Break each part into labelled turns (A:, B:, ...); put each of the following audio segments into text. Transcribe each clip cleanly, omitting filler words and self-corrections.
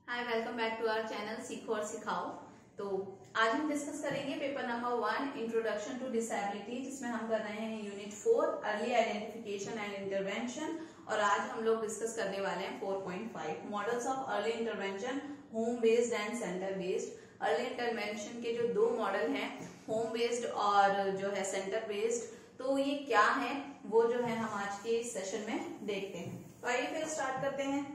A: Hi, welcome back to our channel सीखो और सिखाओ। तो आज हम डिस्कस करेंगे paper number 1 introduction to disability, जिसमें हम कर रहे हैं unit 4 early identification and intervention. और आज हम लोग डिस्कस करने वाले हैं 4.5 models of early intervention, home based and centre based. Early intervention के जो दो मॉडल हैं, होम बेस्ड और जो है सेंटर बेस्ड, तो ये क्या है वो जो है हम आज के इस सेशन में देखते हैं। तो आइए फिर स्टार्ट करते हैं।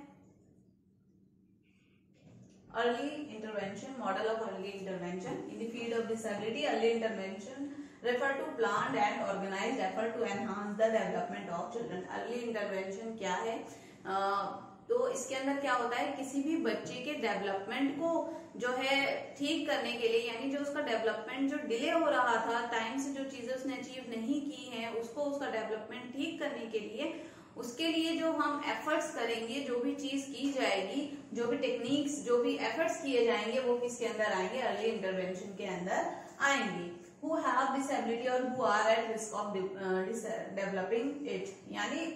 A: Early intervention, model of early intervention in the field of disability. Early intervention refer to planned and organized effort to enhance the development of children. Early intervention क्या है? तो इसके अंदर क्या होता है, किसी भी बच्चे के डेवलपमेंट को जो है ठीक करने के लिए, यानी जो उसका डेवलपमेंट जो डिले हो रहा था, टाइम से जो चीजें उसने अचीव नहीं की हैं, उसको उसका डेवलपमेंट ठीक करने के लिए, उसके लिए जो हम एफर्ट्स करेंगे, जो भी चीज की जाएगी, जो भी टेक्निक्स, जो भी एफर्ट्स किए जाएंगे, वो किसके अंदर आएंगे? अर्ली इंटरवेंशन के अंदर आएंगे। हु हैव डिसेबिलिटी और who are at risk of developing it, यानी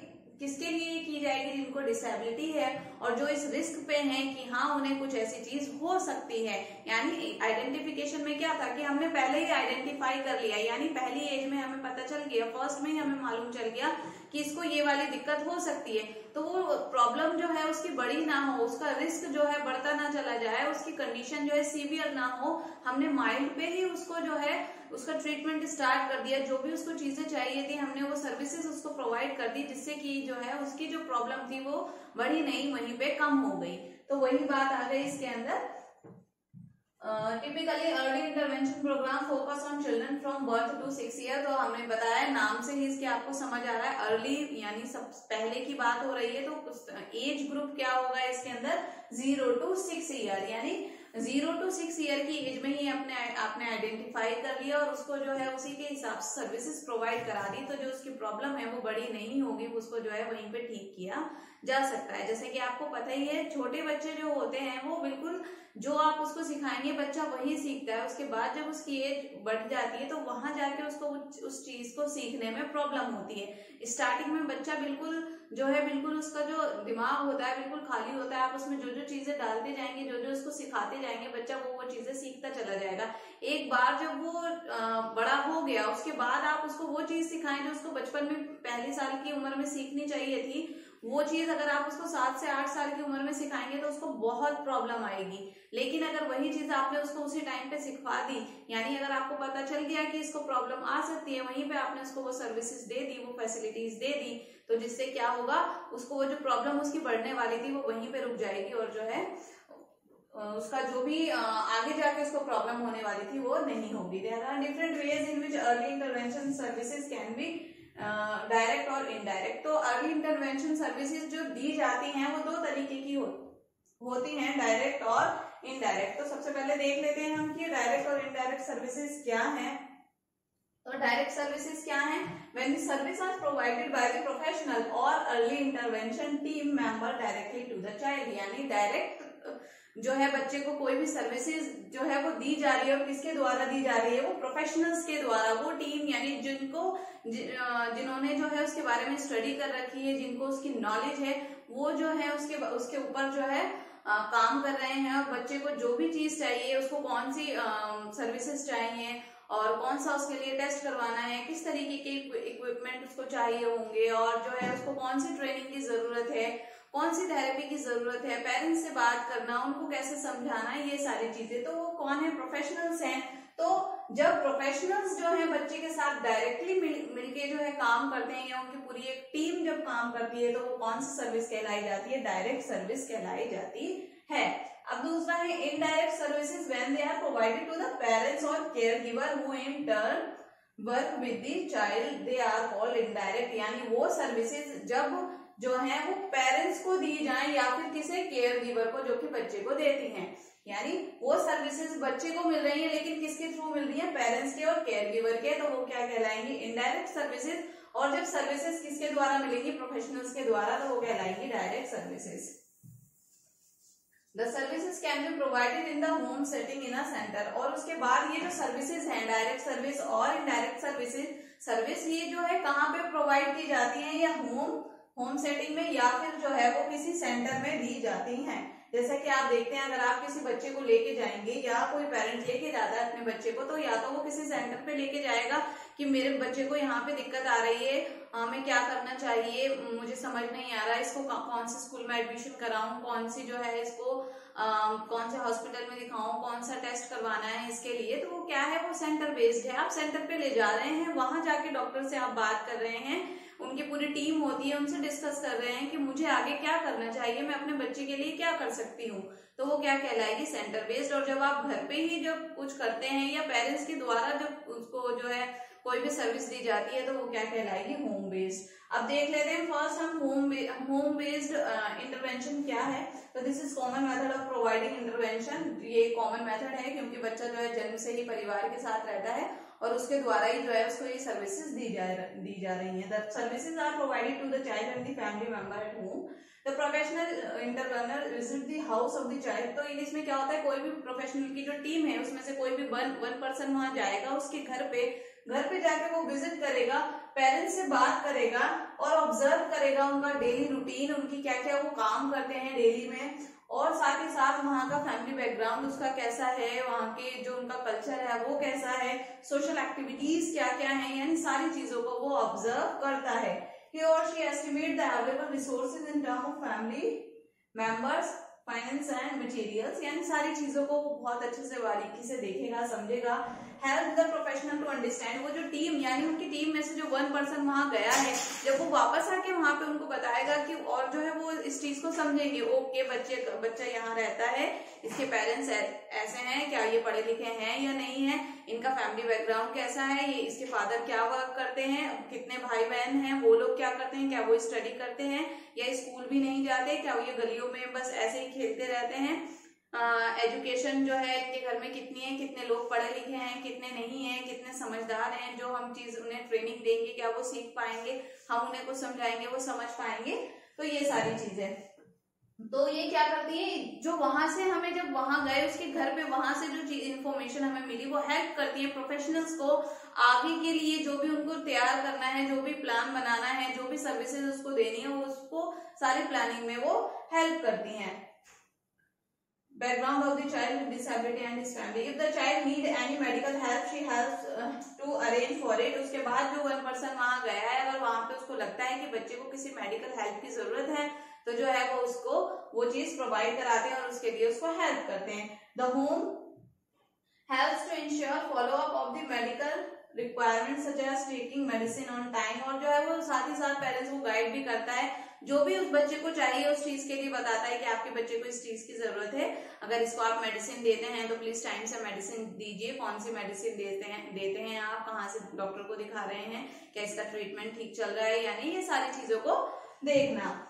A: किसके लिए की जाएगी? जिनको डिसेबिलिटी है और जो इस रिस्क पे हैं कि हाँ उन्हें कुछ ऐसी चीज हो सकती है। यानी आइडेंटिफिकेशन में क्या था कि हमने पहले ही आइडेंटिफाई कर लिया, यानी पहली एज में हमें पता चल गया, फर्स्ट में ही हमें मालूम चल गया कि इसको ये वाली दिक्कत हो सकती है। तो वो प्रॉब्लम जो है उसकी बड़ी ना हो, उसका रिस्क जो है बढ़ता ना चला जाए, उसकी कंडीशन जो है सीवियर ना हो, हमने माइल्ड पे ही उसको जो है उसका ट्रीटमेंट स्टार्ट कर दिया। जो भी उसको चीजें चाहिए थी हमने वो सर्विसेज उसको प्रोवाइड कर दी, जिससे कि जो है उसकी जो प्रॉब्लम थी वो बढ़ी नहीं, वहीं पे कम हो गई। तो वही बात आ गई इसके अंदर। Typically early intervention programme focus on children from birth to 6 year. तो हमने बताया, नाम से ही इसके आपको समझ आ रहा है अर्ली यानी सब पहले की बात हो रही है। तो एज ग्रुप क्या होगा इसके अंदर? 0 to 6 ईयर, यानी 0 to 6 ईयर की एज में ही आपने आइडेंटिफाई कर लिया और उसको जो है उसी के हिसाब से सर्विसेज प्रोवाइड करा दी। तो जो उसकी प्रॉब्लम है वो बड़ी नहीं होगी, उसको जो है वहीं पे ठीक किया जा सकता है। जैसे कि आपको पता ही है, छोटे बच्चे जो होते हैं वो बिल्कुल जो आप उसको सिखाएंगे बच्चा वही सीखता है। उसके बाद जब उसकी एज बढ़ जाती है तो वहां जाके उसको उस चीज को सीखने में प्रॉब्लम होती है। स्टार्टिंग में बच्चा बिल्कुल जो है, बिल्कुल उसका जो दिमाग होता है बिल्कुल खाली होता है। आप उसमें जो जो चीजें डालते जाएंगे, जो जो उसको सिखाते जाएंगे, बच्चा वो चीजें सीखता चला जाएगा। एक बार जब वो बड़ा हो गया, उसके बाद आप उसको वो चीज सिखाएं जो उसको बचपन में पहले साल की उम्र में सीखनी चाहिए थी, वो चीज अगर आप उसको 7 से 8 साल की उम्र में सिखाएंगे तो उसको बहुत प्रॉब्लम आएगी। लेकिन अगर वही चीज आपने उसको उसी टाइम पे सिखा दी, यानी अगर आपको पता चल गया कि इसको प्रॉब्लम आ सकती है, वहीं पे आपने उसको वो सर्विसेज दे दी, वो फैसिलिटीज दे दी, तो जिससे क्या होगा, उसको वो जो प्रॉब्लम उसकी बढ़ने वाली थी वो वहीं पे रुक जाएगी और जो है उसका जो भी आगे जाके उसको प्रॉब्लम होने वाली थी वो नहीं होगी। There are different ways in which early intervention services can be direct और इनडायरेक्ट। तो अर्ली इंटरवेंशन सर्विसेज जो दी जाती हैं वो दो तरीके की होती हैं, डायरेक्ट और इनडायरेक्ट। तो सबसे पहले देख लेते हैं हम कि डायरेक्ट और इनडायरेक्ट सर्विसेज क्या हैं। तो डायरेक्ट सर्विसेज क्या है? When the service are provided by the professional और early intervention team member directly to the child, यानी डायरेक्ट जो है बच्चे को कोई भी सर्विसेज जो है वो दी जा रही है, और किसके द्वारा दी जा रही है? वो प्रोफेशनल्स के द्वारा। वो टीम यानी जिन्होंने जो है उसके बारे में स्टडी कर रखी है, जिनको उसकी नॉलेज है, वो जो है उसके ऊपर जो है काम कर रहे हैं। और बच्चे को जो भी चीज चाहिए, उसको कौन सी सर्विसेज चाहिए और कौन सा उसके लिए टेस्ट करवाना है, किस तरीके के इक्विपमेंट उसको चाहिए होंगे, और जो है उसको कौन सी ट्रेनिंग की जरूरत है, कौन सी थेरेपी की जरूरत है, पेरेंट्स से बात करना, उनको कैसे समझाना, ये सारी चीजें। तो वो कौन है? प्रोफेशनल्स हैं। तो जब प्रोफेशनल्स जो है बच्चे के साथ डायरेक्टली मिलके जो है काम करते हैं, या उनकी पूरी एक टीम जब काम करती है, तो वो कौन सी सर्विस कहलाई जाती है? डायरेक्ट सर्विस कहलाई जाती है। अब दूसरा है indirect services, when they are provided to the parents और care giver who in turn work with the child, they are called indirect. यानी वो सर्विसेज जब जो है वो पेरेंट्स को दी जाए या फिर किसी केयर गिवर को, जो कि बच्चे को देती हैं, यानी वो सर्विसेज बच्चे को मिल रही है लेकिन किसके थ्रू मिल रही है? पेरेंट्स के और केयर गिवर के। तो वो क्या कहलाएंगी? Indirect services. और जब सर्विसेज किसके द्वारा मिलेंगी? प्रोफेशनल्स के द्वारा, तो वो कहलाएंगी direct services. The services can be provided in the home setting in a centre. और उसके बाद ये जो सर्विसेज हैं, डायरेक्ट सर्विस और इनडायरेक्ट सर्विस ये जो है कहाँ पे प्रोवाइड की जाती है? या होम सेटिंग में, या फिर जो है वो किसी सेंटर में दी जाती हैं। जैसा कि आप देखते हैं, अगर आप किसी बच्चे को लेके जाएंगे या कोई पेरेंट लेके जाता है अपने बच्चे को, तो या तो वो किसी सेंटर पे लेके जाएगा कि मेरे बच्चे को यहाँ पे दिक्कत आ रही है, हमें क्या करना चाहिए, मुझे समझ नहीं आ रहा, इसको कौन से स्कूल में एडमिशन कराऊं, कौन सी जो है इसको कौन से हॉस्पिटल में दिखाऊं, कौन सा टेस्ट करवाना है इसके लिए। तो वो क्या है, वो सेंटर बेस्ड है। आप सेंटर पे ले जा रहे हैं, वहां जाके डॉक्टर से आप बात कर रहे हैं, उनकी पूरी टीम होती है, उनसे डिस्कस कर रहे हैं कि मुझे आगे क्या करना चाहिए, मैं अपने बच्चे के लिए क्या कर सकती हूँ। तो वो क्या कहलाएगी, सेंटर बेस्ड। और जब आप घर पे ही जब कुछ करते हैं या पेरेंट्स के द्वारा जब उसको जो है कोई भी सर्विस दी जाती है, तो वो क्या कहलाएगी, होम बेस्ड। अब देख लेते हैं फर्स्ट हम होम बेस्ड इंटरवेंशन क्या है। तो this is common method of providing intervention. ये कॉमन मेथड है क्योंकि बच्चा जो है जन्म से ही परिवार के साथ रहता है और उसके द्वारा ही जो है उसको ये सर्विसेज दी जा रही है। The services are provided to the child and the family member at home. The professional intervener visit the house of the child. तो इंग्लिश में क्या होता है, कोई भी प्रोफेशनल की जो टीम है उसमें से कोई भी वन पर्सन वहां जाएगा, उसके घर पे जाके वो विजिट करेगा, पेरेंट्स से बात करेगा और ऑब्जर्व करेगा उनका डेली रूटीन, उनकी क्या क्या वो काम करते हैं डेली में, और साथ ही साथ वहाँ का फैमिली बैकग्राउंड उसका कैसा है, वहाँ के जो उनका कल्चर है वो कैसा है, सोशल एक्टिविटीज क्या क्या है, यानी सारी चीजों को वो ऑब्जर्व करता है। He or she estimate the available resources in terms of family members, finance and materials, यानी सारी चीजों को वो बहुत अच्छे से बारीकी से देखेगा, समझेगा। Help the professional to understand. वो जो टीम यानी उनकी टीम में से जो वन पर्सन वहां गया है, जब वो वापस आके वहां पे उनको बताएगा कि और जो है वो इस चीज को समझेंगे, ओके बच्चा यहाँ रहता है, इसके पेरेंट्स ऐसे हैं, क्या ये पढ़े लिखे हैं या नहीं है, इनका फैमिली बैकग्राउंड कैसा है, ये इसके फादर क्या वर्क करते हैं, कितने भाई बहन हैं, वो लोग क्या करते हैं, क्या वो स्टडी करते हैं या स्कूल भी नहीं जाते, क्या वो ये गलियों में बस ऐसे ही खेलते रहते हैं, एजुकेशन जो है इनके घर में कितनी है, कितने लोग पढ़े लिखे हैं, कितने नहीं है, कितने समझदार हैं, जो हम चीज उन्हें ट्रेनिंग देंगे क्या वो सीख पाएंगे, हम उन्हें कुछ समझाएंगे वो समझ पाएंगे। तो ये सारी चीजें, तो ये क्या करती है, जो वहां से हमें जब वहां गए उसके घर पे वहां से जो इन्फॉर्मेशन हमें मिली वो हेल्प करती है प्रोफेशनल्स को आगे के लिए, जो भी उनको तैयार करना है, जो भी प्लान बनाना है, जो भी सर्विसेज उसको देनी है, वो उसको सारी प्लानिंग में वो हेल्प करती हैं। Background of the child with disability and his family. If the child need any medical help, she helps to arrange for it. उसके बाद जो वन पर्सन वहां गया है, अगर वहां पे उसको लगता है कि बच्चे को किसी मेडिकल हेल्प की जरूरत है, तो जो है वो उसको वो चीज प्रोवाइड कराते हैं और उसके लिए उसको हेल्प करते हैं। The home helps to ensure follow up of the medical requirement such as taking medicine on time. और जो है वो साथ ही साथ पेरेंट्स को गाइड भी करता है, जो भी उस बच्चे को चाहिए उस चीज के लिए बताता है कि आपके बच्चे को इस चीज की जरूरत है, अगर इसको आप मेडिसिन देते हैं तो प्लीज टाइम से मेडिसिन दीजिए, कौन सी मेडिसिन देते हैं आप, कहाँ से डॉक्टर को दिखा रहे हैं, क्या इसका ट्रीटमेंट ठीक चल रहा है या नहीं, ये सारी चीजों को देखना।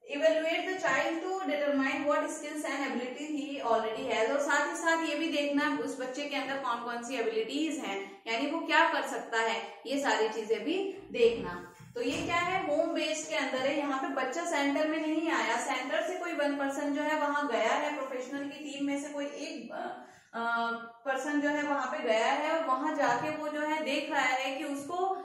A: Evaluate the child to determine what skills and ability he already has. और साथ ही साथ ये भी देखना उस बच्चे के अंदर कौन कौन सी एबिलिटीज हैं, यानी वो क्या कर सकता है, ये सारी चीजें भी देखना। तो ये क्या है, होम बेस्ड के अंदर है। यहाँ पे बच्चा सेंटर में नहीं आया, सेंटर से कोई वन पर्सन जो है वहां गया है, प्रोफेशनल की टीम में से कोई एक पर्सन जो है वहां पे गया है और वहां जाके वो जो है देख रहा है कि उसको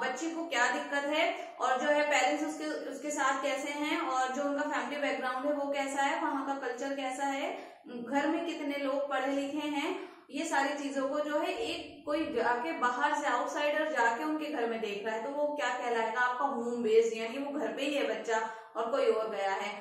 A: बच्चे को क्या दिक्कत है और जो है पेरेंट्स उसके साथ कैसे हैं और जो उनका फैमिली बैकग्राउंड है वो कैसा है, वहां का कल्चर कैसा है, घर में कितने लोग पढ़े लिखे हैं, ये सारी चीजों को जो है एक कोई जाके बाहर से आउटसाइडर जाके उनके घर में देख रहा है, तो वो क्या कहलाएगा आपका होम बेस्ड, यानी वो घर पे ही है बच्चा और कोई और गया है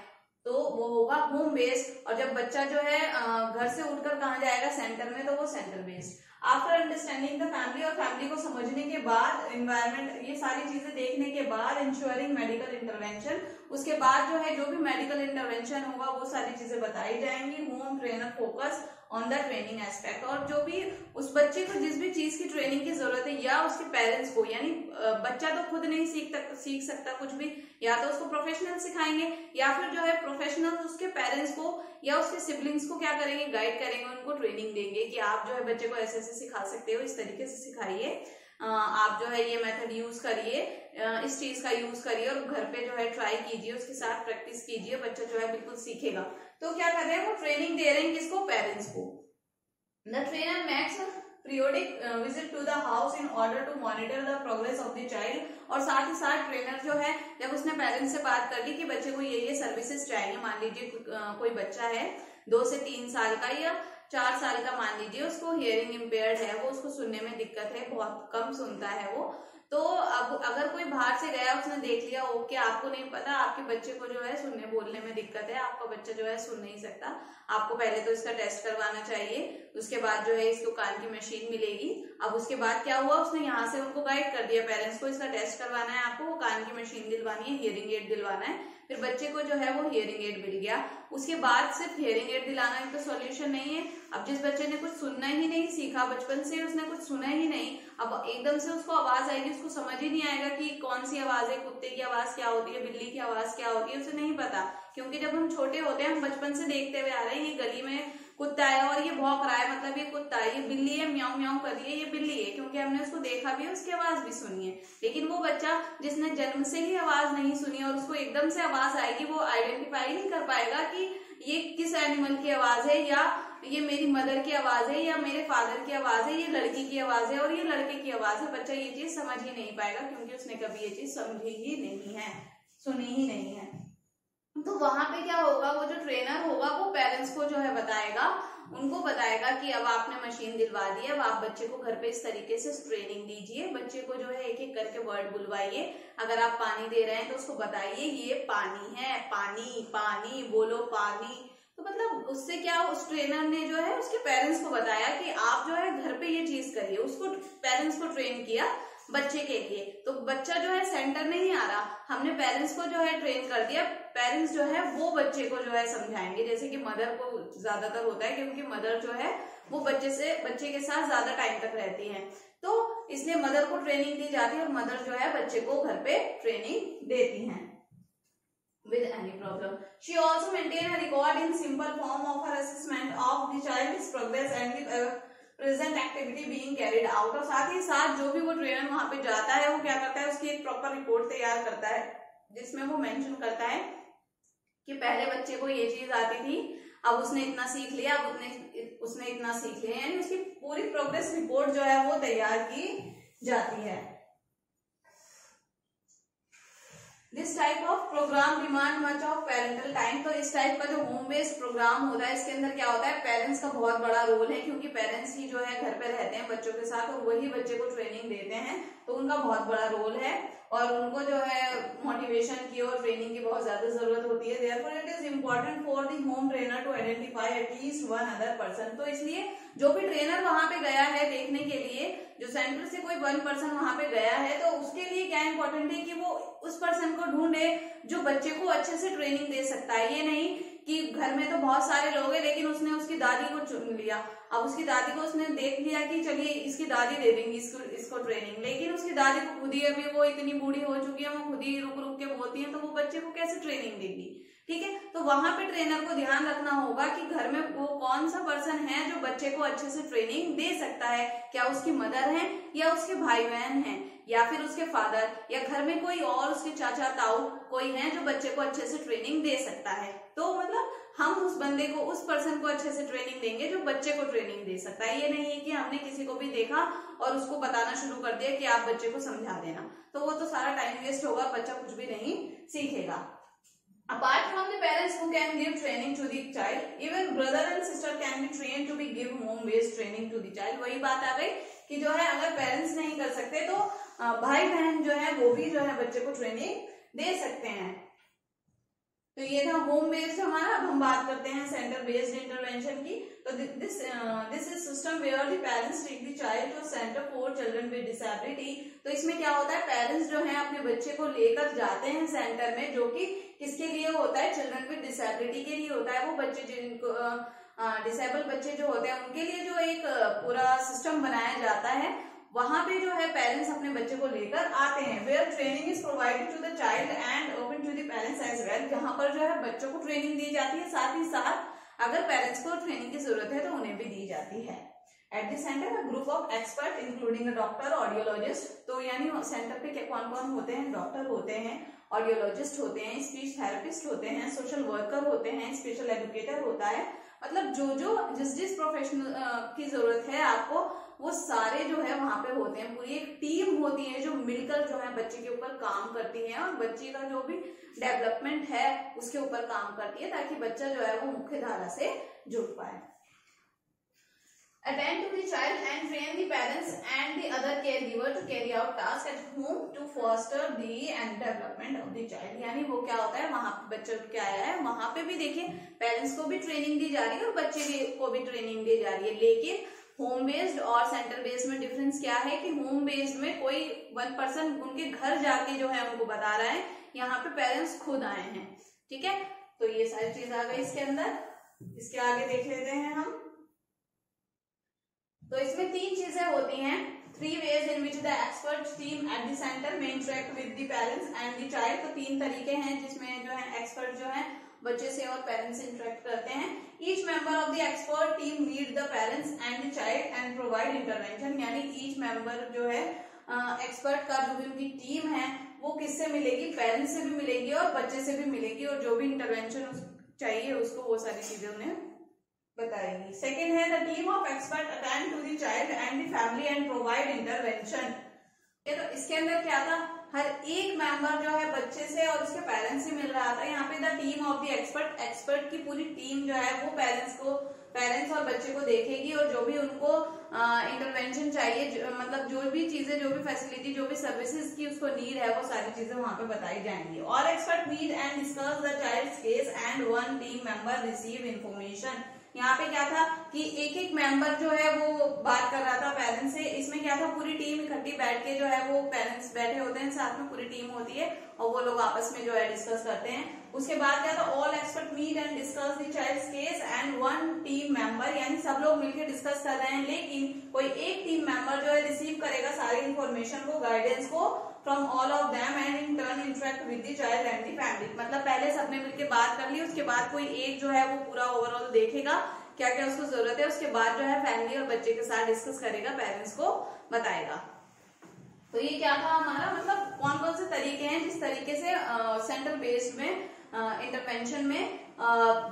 A: तो वो होगा होम बेस्ड। और जब बच्चा जो है घर से उठकर कहाँ जाएगा, सेंटर में, तो वो centre based. After understanding the family, और फैमिली को समझने के बाद, एनवायरमेंट, ये सारी चीजें देखने के बाद, इंश्योरिंग मेडिकल इंटरवेंशन, उसके बाद जो है जो भी मेडिकल इंटरवेंशन होगा वो सारी चीजें बताई जाएंगी। Home trainer focus on the training aspect, और जो भी उस बच्चे को जिस भी चीज की ट्रेनिंग की जरूरत है या उसके पेरेंट्स को, यानी बच्चा तो खुद नहीं सीख सकता कुछ भी, या तो उसको प्रोफेशनल सिखाएंगे या फिर जो है प्रोफेशनल उसके पेरेंट्स को या उसके सिबलिंग्स को क्या करेंगे, गाइड करेंगे, उनको ट्रेनिंग देंगे कि आप जो है बच्चे को ऐसे ऐसे सिखा सकते हो, इस तरीके से सिखाइए, आप जो है ये मेथड यूज करिए, इस चीज का यूज करिए और घर पे जो है ट्राई कीजिए, उसके साथ प्रैक्टिस कीजिए, बच्चा जो है बिल्कुल सीखेगा। तो क्या कर रहे हैं, वो ट्रेनिंग दे रहे हैं किसको, पेरेंट्स को। The trainer makes periodic visit to the house in order to monitor the progress of the child. और साथ ही साथ ट्रेनर जो है जब उसने पेरेंट्स से बात कर ली कि बच्चे को ये सर्विसेज चाहिए, मान लीजिए कोई बच्चा है 2 से 3 साल का या 4 साल का, मान लीजिए उसको हियरिंग इम्पेयर्ड है, वो उसको सुनने में दिक्कत है, बहुत कम सुनता है वो, तो अब अगर कोई बाहर से गया उसने देख लिया ओके आपको नहीं पता आपके बच्चे को जो है सुनने बोलने में दिक्कत है, आपका बच्चा जो है सुन नहीं सकता, आपको पहले तो इसका टेस्ट करवाना चाहिए, उसके बाद जो है इसको कान की मशीन मिलेगी। अब उसके बाद क्या हुआ, उसने यहाँ से उनको गाइड कर दिया पेरेंट्स को, इसका टेस्ट करवाना है आपको, वो कान की मशीन दिलवानी है, हियरिंग एड दिलवाना है, फिर बच्चे को जो है वो हियरिंग एड मिल गया। उसके बाद सिर्फ हियरिंग एड दिलाना ही तो सॉल्यूशन नहीं है। अब जिस बच्चे ने कुछ सुनना ही नहीं सीखा, बचपन से उसने कुछ सुना ही नहीं, अब एकदम से उसको आवाज आएगी, उसको समझ ही नहीं आएगा कि कौन सी आवाज है, कुत्ते की आवाज क्या होती है, बिल्ली की आवाज क्या होती है, उसे नहीं पता। क्योंकि जब हम छोटे होते हैं हम बचपन से देखते हुए आ रहे हैं ये गली में कुत्ता है और ये भौंक रहा है, मतलब ये कुत्ता है, ये बिल्ली है म्याऊं म्याऊं कर रही है, ये बिल्ली है, क्योंकि हमने उसको देखा भी है, उसकी आवाज भी सुनी है। लेकिन वो बच्चा जिसने जन्म से ही आवाज नहीं सुनी और उसको एकदम से आवाज आएगी, वो आइडेंटिफाई नहीं कर पाएगा कि ये किस एनिमल की आवाज है, या ये मेरी मदर की आवाज है, या मेरे फादर की आवाज है, ये लड़की की आवाज है और ये लड़के की आवाज है। बच्चा ये चीज समझ ही नहीं पाएगा क्योंकि उसने कभी ये चीज समझी ही नहीं है, सुनी ही नहीं है। तो वहां पे क्या होगा, वो जो ट्रेनर होगा वो पेरेंट्स को जो है बताएगा, उनको बताएगा कि अब आपने मशीन दिलवा दी है, अब आप बच्चे को घर पे इस तरीके से ट्रेनिंग दीजिए, बच्चे को जो है एक एक करके वर्ड बुलवाइए, अगर आप पानी दे रहे हैं तो उसको बताइए ये पानी है, पानी पानी बोलो पानी। तो मतलब उससे क्या, उस ट्रेनर ने जो है उसके पेरेंट्स को बताया कि आप जो है घर पे ये चीज करिए, उसको पेरेंट्स को ट्रेन किया बच्चे के लिए। तो बच्चा जो है सेंटर नहीं आ रहा, हमने पेरेंट्स को जो है ट्रेन कर दिया, पेरेंट्स जो है वो बच्चे को जो है समझाएंगे, जैसे कि मदर को ज्यादातर होता है क्योंकि मदर जो है वो बच्चे के साथ ज्यादा टाइम तक रहती है, तो इसलिए मदर को ट्रेनिंग दी जाती है और मदर जो है बच्चे को घर पे ट्रेनिंग देती हैं। With any problem, she also maintain a record in simple form of her assessment of the child's progress and the present activity being carried out. और साथ ही साथ जो भी वो ट्रेनर वहां पे जाता है वो क्या करता है, उसकी एक प्रॉपर रिपोर्ट तैयार करता है जिसमें वो मेंशन करता है कि पहले बच्चे को ये चीज आती थी, अब उसने इतना सीख लिया, अब उसने इतना सीख लिया, यानी उसकी पूरी प्रोग्रेस रिपोर्ट जो है वो तैयार की जाती है। This type of programme demand much of parental time. तो इस टाइप का जो होम बेस्ड प्रोग्राम होता है इसके अंदर क्या होता है, पेरेंट्स का बहुत बड़ा रोल है, क्योंकि पेरेंट्स ही जो है घर पे रहते हैं बच्चों के साथ और वही बच्चे को ट्रेनिंग देते हैं, तो उनका बहुत बड़ा रोल है और उनको जो है मोटिवेशन की और ट्रेनिंग की बहुत ज्यादा जरूरत होती है। Therefore it is important for the home trainer to identify at least one other person. तो इसलिए जो भी ट्रेनर वहां पे गया है देखने के लिए, जो सेंटर से कोई वन पर्सन वहां पे गया है, तो उसके लिए क्या इंपॉर्टेंट है कि वो उस पर्सन को ढूंढे जो बच्चे को अच्छे से ट्रेनिंग दे सकता है। ये नहीं कि घर में तो बहुत सारे लोग हैं लेकिन उसने उसकी दादी को चुन लिया, अब उसकी दादी को उसने देख लिया कि चलिए इसकी दादी दे देंगी इसको ट्रेनिंग, लेकिन उसकी दादी को खुद ही अभी वो इतनी बूढ़ी हो चुकी है, वो खुद ही रुक रुक के बोलती है, तो वो बच्चे को कैसे ट्रेनिंग देगी। ठीक है, तो वहां पे ट्रेनर को ध्यान रखना होगा कि घर में वो कौन सा पर्सन है जो बच्चे को अच्छे से ट्रेनिंग दे सकता है, क्या उसकी मदर है या उसके भाई बहन है या फिर उसके फादर, या घर में कोई और उसके चाचा ताऊ कोई है जो बच्चे को अच्छे से ट्रेनिंग दे सकता है। तो मतलब हम उस बंदे को, उस पर्सन को अच्छे से ट्रेनिंग देंगे जो बच्चे को ट्रेनिंग दे सकता है। ये नहीं है कि हमने किसी को भी देखा और उसको बताना शुरू कर दिया कि आप बच्चे को समझा देना, तो वो तो सारा टाइम वेस्ट होगा, बच्चा कुछ भी नहीं सीखेगा। Apart from the parents who can give training to the child, even brother and sister can be trained to be give home based training to the child। वही बात आ गई कि जो है अगर पेरेंट्स नहीं कर सकते तो भाई बहन जो है वो भी जो है बच्चे को ट्रेनिंग दे सकते हैं। तो ये था होम बेस्ड हमारा। अब हम बात करते हैं सेंटर बेस्ड इंटरवेंशन की। तो this is system where the parents take the child to centre for children with disability. तो इसमें क्या होता है, पेरेंट्स जो है अपने बच्चे को लेकर जाते हैं सेंटर में, जो कि किसके लिए होता है, चिल्ड्रन विद डिसेबिलिटी के लिए होता है। वो बच्चे जिनको डिसेबल बच्चे जो होते हैं उनके लिए जो एक पूरा सिस्टम बनाया जाता है, वहां पे जो है पेरेंट्स अपने बच्चे को लेकर आते हैं। Where training is provided to the child and open to the parents as well. जहां पर जो है बच्चों को ट्रेनिंग दी जाती है, साथ ही साथ अगर पेरेंट्स को ट्रेनिंग की जरूरत है तो उन्हें भी दी जाती है। At the centre a group of expert including doctor, audiologist. तो यानी सेंटर पे कौन कौन होते हैं, डॉक्टर होते हैं, ऑडियोलॉजिस्ट होते हैं, स्पीच थेरेपिस्ट होते हैं, सोशल वर्कर होते हैं, स्पेशल एजुकेटर होता है। मतलब जो जिस प्रोफेशनल की जरूरत है आपको वो सारे जो है वहां पे होते हैं, पूरी एक टीम होती है जो मिलकर जो है बच्चे के ऊपर काम करती है और बच्चे का जो भी डेवलपमेंट है उसके ऊपर काम करती है, ताकि बच्चा जो है वो मुख्य धारा से जुड़ पाए। Attend to the child and train the parents and the other caregiver to carry out tasks at home to foster the and development of the child। यानी वो क्या होता है, वहां पे बच्चे क्या आया है, वहां पे भी देखिए पेरेंट्स को भी ट्रेनिंग दी जा रही है और बच्चे को भी ट्रेनिंग दी जा रही है। लेकिन होम बेस्ड और सेंटर बेस्ड में डिफरेंस क्या है कि होम बेस्ड में कोई वन पर्सन उनके घर जाके जो है उनको बता रहा है, यहाँ पे पेरेंट्स खुद आए हैं। ठीक है, तो ये सारी चीज आ गई इसके अंदर। इसके आगे देख लेते हैं हम। तो इसमें तीन चीजें होती हैं, 3 ways in which the expert team at the center may interact with the parents and the child। तो 3 तरीके हैं जिसमें जो है एक्सपर्ट जो है बच्चे से और पेरेंट्स से इंटरेक्ट करते हैं। Each member of the expert team meet the parents and the child and provide intervention. यानी ईच मेंबर जो है एक्सपर्ट का जो भी उनकी टीम है वो किससे मिलेगी, पेरेंट्स से भी मिलेगी और बच्चे से भी मिलेगी, और जो भी इंटरवेंशन चाहिए उसको वो सारी चीजें उन्हें बताएगी। सेकेंड है the team of expert attend to the child and the family and provide intervention. तो इसके अंदर क्या था, हर एक मेंबर जो है बच्चे से और उसके पेरेंट्स से मिल रहा था। यहाँ पे the team of the expert, expert की पूरी टीम जो है वो पेरेंट्स और बच्चे को देखेगी और जो भी उनको इंटरवेंशन चाहिए, मतलब जो भी चीजें, जो भी फैसिलिटी, जो भी सर्विसेज की उसको नीड है, वो सारी चीजें वहां पे बताई जाएंगी। और expert meet and discuss the child's case and one team member receive information. यहाँ पे क्या था कि एक एक मेंबर जो है वो बात कर रहा था पेरेंट्स से। इसमें क्या था, पूरी टीम इकट्ठी बैठ के जो है वो पेरेंट्स बैठे होते हैं, साथ में पूरी टीम होती है और वो लोग आपस में जो है डिस्कस करते हैं। उसके बाद क्या था, all expert meet and discuss the child's case and one team member, यानी सब लोग मिलकर डिस्कस कर रहे हैं, लेकिन कोई एक टीम मेंबर जो है रिसीव करेगा सारी इंफॉर्मेशन को, गाइडेंस को from all of them and in turn interact with the child and the family. मतलब पहले सबने मिलकर बात कर ली, उसके बाद कोई एक जो है वो पूरा ओवरऑल देखेगा क्या क्या उसको जरूरत है, उसके बाद जो है फैमिली और बच्चे के साथ डिस्कस करेगा, पेरेंट्स को बताएगा। तो ये क्या था हमारा, मतलब कौन कौन से तरीके हैं जिस तरीके से सेंटर बेस्ड में इंटरवेंशन में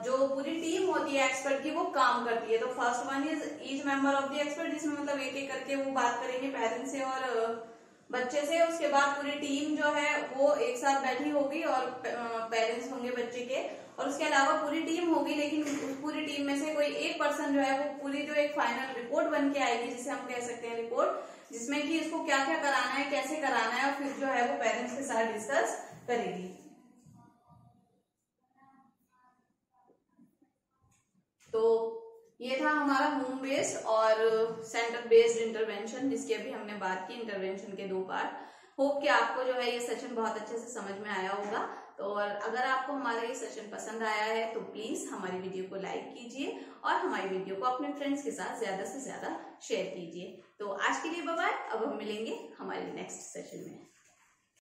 A: जो पूरी टीम होती है एक्सपर्ट की वो काम करती है। तो first one is each member of the expert, जिसमें मतलब एक एक करके वो बात करेंगे पेरेंट्स से और बच्चे से। उसके बाद पूरी टीम जो है वो एक साथ बैठी होगी और पेरेंट्स होंगे बच्चे के, और उसके अलावा पूरी टीम होगी, लेकिन उस पूरी टीम में से कोई एक पर्सन जो है वो पूरी जो एक फाइनल रिपोर्ट बन के आएगी, जिसे हम कह सकते हैं रिपोर्ट, जिसमें कि इसको क्या क्या कराना है, कैसे कराना है, और फिर जो है वो पेरेंट्स के साथ डिस्कस करेगी। तो ये था हमारा होम बेस्ड और सेंटर बेस्ड इंटरवेंशन, जिसकी अभी हमने बात की, इंटरवेंशन के 2 पार्ट। होप कि आपको जो है ये सेशन बहुत अच्छे से समझ में आया होगा। तो और अगर आपको हमारा ये सेशन पसंद आया है तो प्लीज हमारी वीडियो को लाइक कीजिए और हमारी वीडियो को अपने फ्रेंड्स के साथ ज्यादा से ज्यादा शेयर कीजिए। तो आज के लिए बाय बाय, अब हम मिलेंगे हमारे नेक्स्ट सेशन में।